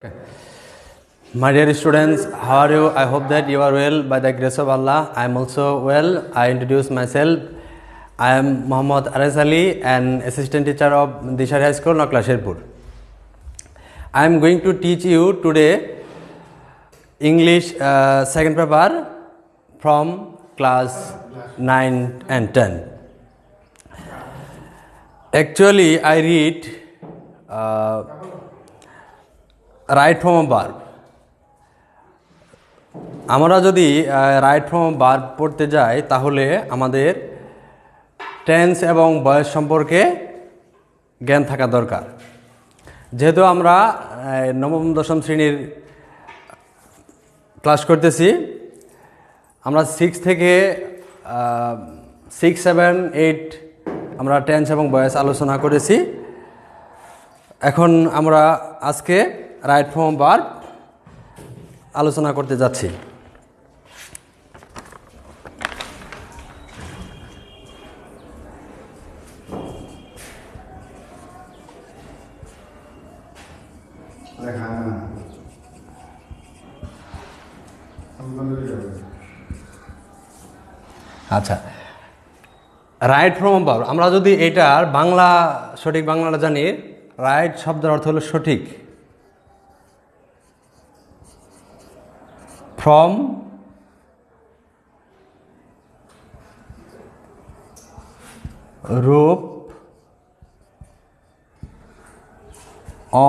Okay. My dear students, how are you? I hope that you are well by the grace of Allah. I am also well. I introduce myself. I am Muhammad Aras Ali, an assistant teacher of Dishar High School, Nakla Sherpur. I am going to teach you today English second paper from class 9 and 10. Actually, I read right form of verb. আমরা যদি right form of verb পড়তে যাই তাহলে আমাদের tense এবং বয়স সম্পর্কে জ্ঞান থাকা দরকার। যেহেতু আমরা নবম দশম শ্রেণীর ক্লাস করতেছি, আমরা 6 থেকে 6, 7, 8 আমরা টেন্স এবং বয়স আলোচনা করেছি। এখন আমরা আজকে রাইট ফর্ম ভার্ব আলোচনা করতে যাচ্ছি। আচ্ছা, রাইট ফর্ম ভার্ব আমরা যদি এটার বাংলা সঠিক বাংলাটা জানি, রাইট শব্দের অর্থ হলো সঠিক। ফ্রম রূপ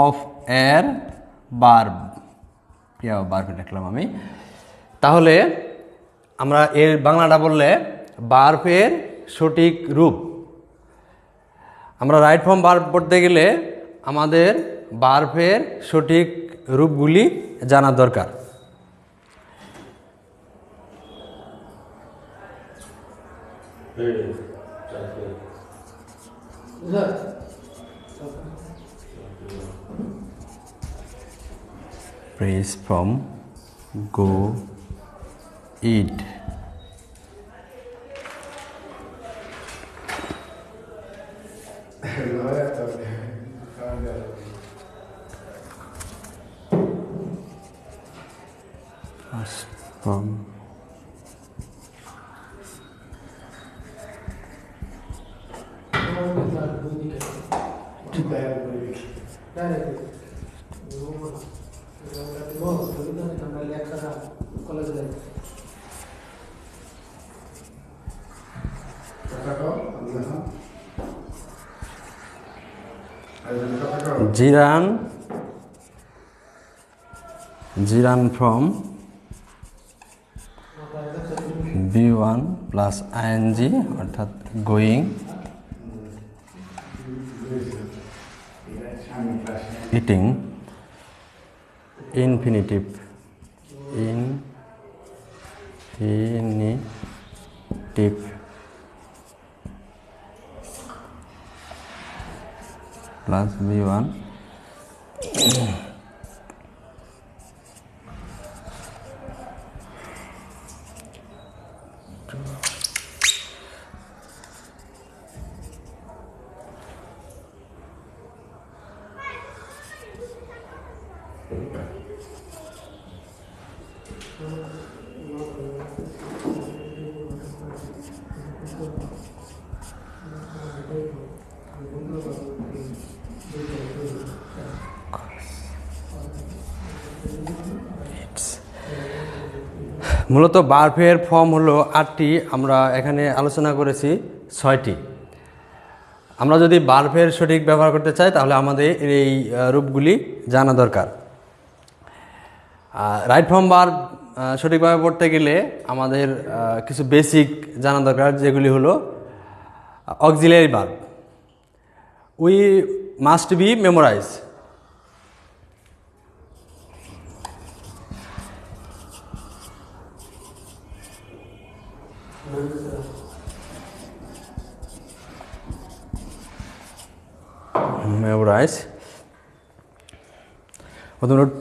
অফ এর ভার্ব, ভার্ব লিখলাম আমি। তাহলে আমরা এর বাংলাটা বললে ভার্বের সঠিক রূপ। আমরা রাইট ফর্ম ভার্ব পড়তে গেলে আমাদের ভার্বের সঠিক রূপগুলি জানা দরকার। Praise from, go, eat. From Jiran from B1 plus ing অর্থাৎ going, eating, infinitive plus B1 মূলত ভার্বের ফর্ম হলো 8টি, আমরা এখানে আলোচনা করেছি 6টি। আমরা যদি ভার্বের সঠিক ব্যবহার করতে চাই তাহলে আমাদের এই রূপগুলি জানা দরকার। রাইট ফর্ম ভার্ব সঠিকভাবে পড়তে গেলে আমাদের কিছু বেসিক জানা দরকার, যেগুলি হলো auxiliary verb. We must be memorize. Memorize.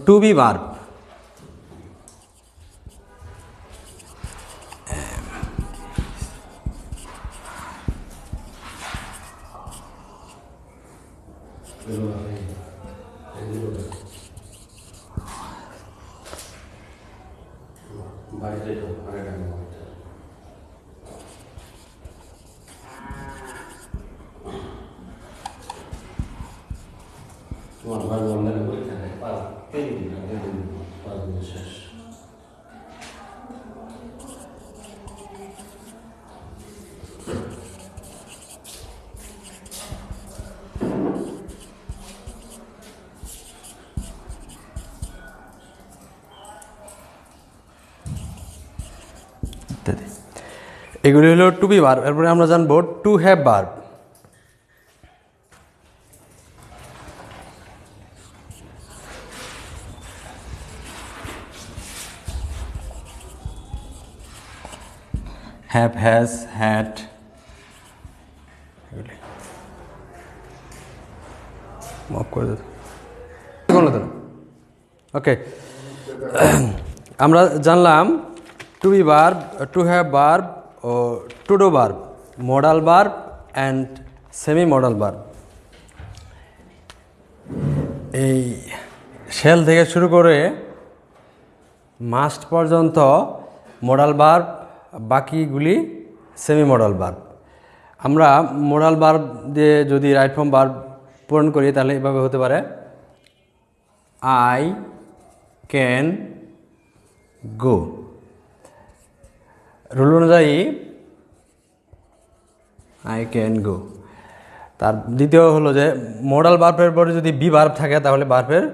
To be verb. বাড়িতে তো আগে টাকা বাড়িতে তোমার ভাই অনলাইনে পরীক্ষা নেই পার 3 দিন আগে 5 দিন শেষ ইত্যাদি। এগুলি হলো টু বি ভার্ব। এরপরে আমরা জানবো to have verb. Have, has, had, মাফ করে দিত। ওকে, আমরা জানলাম to be verb, to have verb ও to do verb, modal verb and semi modal verb. এই শেল থেকে শুরু করে মাস্ট পর্যন্ত মডাল ভার্ব, বাকিগুলি সেমি মডাল ভার্ব। আমরা মডাল ভার্ব দিয়ে যদি রাইট ফর্ম ভার্ব পূরণ করি তাহলে এভাবে হতে পারে আই ক্যান গো। রুল অনুযায়ী আই ক্যান গো। তার দ্বিতীয় হলো যে মডাল ভার্বের পরে যদি বি ভার্ব থাকে তাহলে ভার্বের